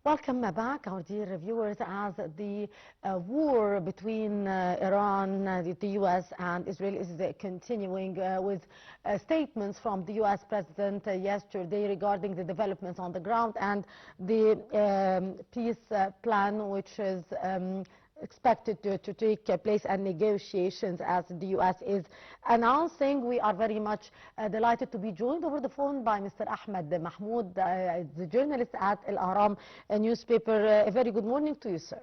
Welcome back, our dear viewers, as the war between Iran, the U.S. and Israel is continuing with statements from the U.S. President yesterday regarding the developments on the ground and the peace plan, which is expected to take place, and negotiations as the U.S. is announcing. We are very much delighted to be joined over the phone by Mr. Ahmed Mahmoud, the journalist at Al Ahram newspaper. A very good morning to you, sir.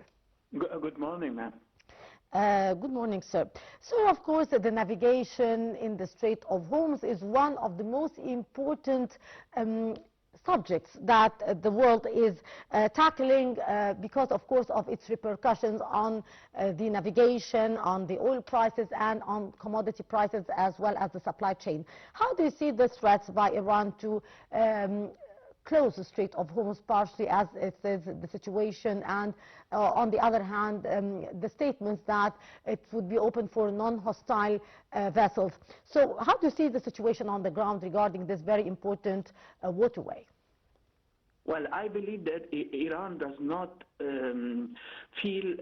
Good morning, ma'am. Good morning, sir. So, of course, the navigation in the Strait of Hormuz is one of the most important subjects that the world is tackling because, of course, of its repercussions on the navigation, on the oil prices, and on commodity prices, as well as the supply chain. How do you see the threats by Iran to close the Strait of Hormuz partially, as it is the situation, and on the other hand, the statements that it would be open for non-hostile vessels? So how do you see the situation on the ground regarding this very important waterway? Well, I believe that Iran does not feel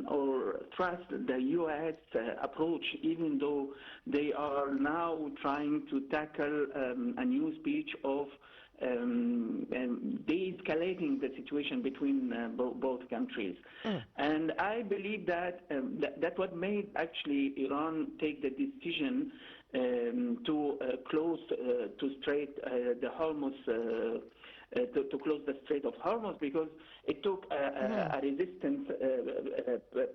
or trust the U.S. approach, even though they are now trying to tackle a new speech of de-escalating the situation between both countries. And I believe that that what made actually Iran take the decision to close the Hormuz. To close the Strait of Hormuz, because it took a resistance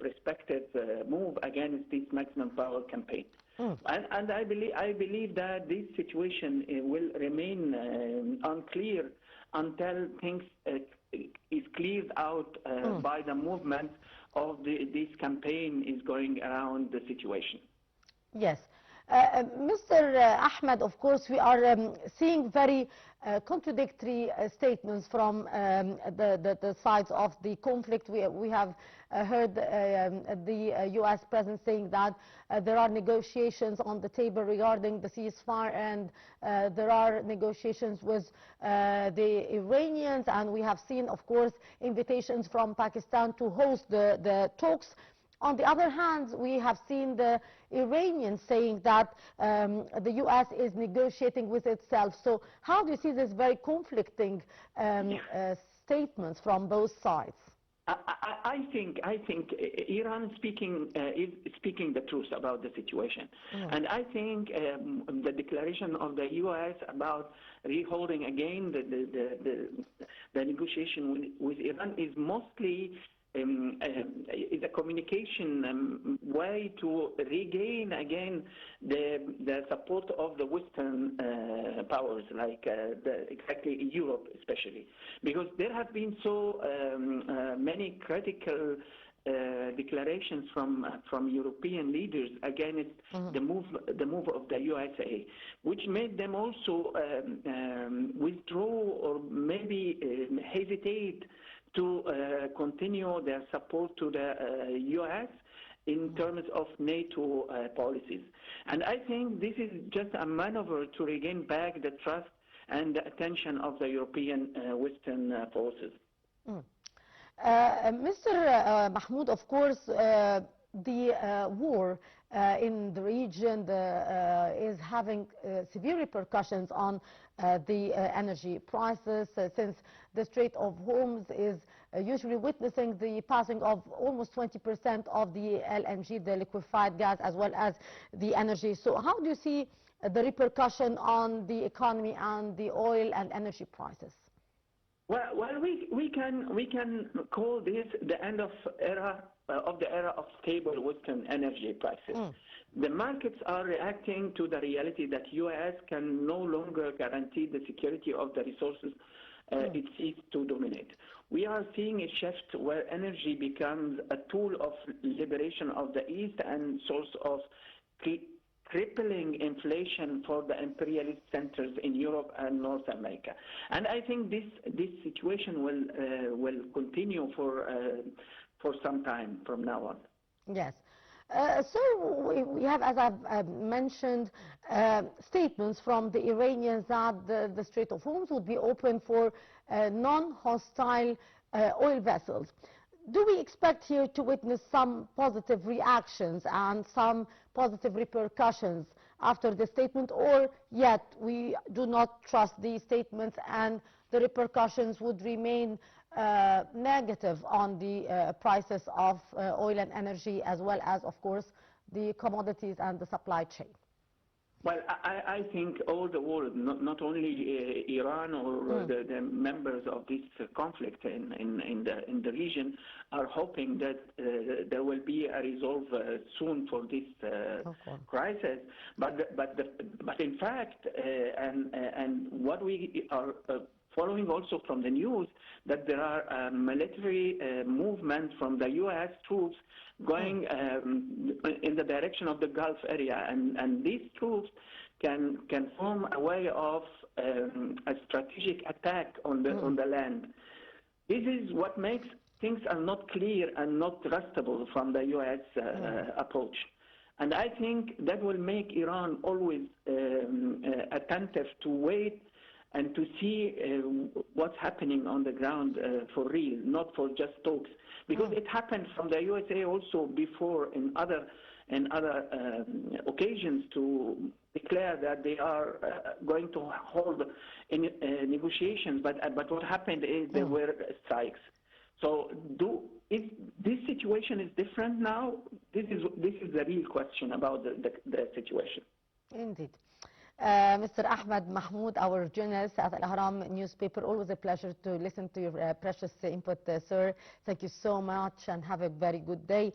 perspective move against this maximum power campaign. And I believe that this situation will remain unclear until things is cleared out by the movement of this campaign is going around the situation. Yes. Mr. Ahmed, of course, we are seeing very contradictory statements from the sides of the conflict. We have heard the U.S. president saying that there are negotiations on the table regarding the ceasefire, and there are negotiations with the Iranians, and we have seen, of course, invitations from Pakistan to host the talks. On the other hand, we have seen the Iranians saying that the U.S. is negotiating with itself. So how do you see this very conflicting statements from both sides? I think Iran is speaking the truth about the situation, and I think the declaration of the U.S. about reholding again the negotiation with Iran is mostly is a communication way to regain again the support of the Western powers, like exactly Europe especially, because there have been so many critical declarations from European leaders against the move of the USA, which made them also withdraw or maybe hesitate to continue their support to the U.S. in terms of NATO policies. And I think this is just a maneuver to regain back the trust and the attention of the European Western forces. Mr. Mahmoud, of course, the war in the region is having severe repercussions on the energy prices, since the Strait of Hormuz is usually witnessing the passing of almost 20% of the LNG, the liquefied gas, as well as the energy. So how do you see the repercussion on the economy and the oil and energy prices? Well, we can call this the end of the era of stable Western energy prices. The markets are reacting to the reality that U.S. can no longer guarantee the security of the resources it seeks to dominate. We are seeing a shift where energy becomes a tool of liberation of the East and source of crippling inflation for the imperialist centers in Europe and North America. And I think this situation will continue for some time from now on. Yes. So we have, as I've mentioned, statements from the Iranians that the Strait of Hormuz would be open for non-hostile oil vessels. Do we expect here to witness some positive reactions and some positive repercussions after the statement, or yet we do not trust these statements and the repercussions would remain negative on the prices of oil and energy, as well as, of course, the commodities and the supply chain? Well, I think all the world, not only Iran or the members of this conflict in the region, are hoping that there will be a resolve soon for this crisis. But in fact, and what we are following also from the news, that there are military movements from the U.S. troops going in the direction of the Gulf area, and these troops can form a way of a strategic attack on the land. This is what makes things are not clear and not trustable from the U.S. Approach. And I think that will make Iran always attentive to wait and to see what's happening on the ground for real, not for just talks. Because it happened from the USA also before in other occasions to declare that they are going to hold negotiations, but what happened is there were strikes. So if this situation is different now, this is the real question about the situation. Indeed. Mr. Ahmed Mahmoud, our journalist at Al-Ahram newspaper, always a pleasure to listen to your precious input, sir. Thank you so much and have a very good day.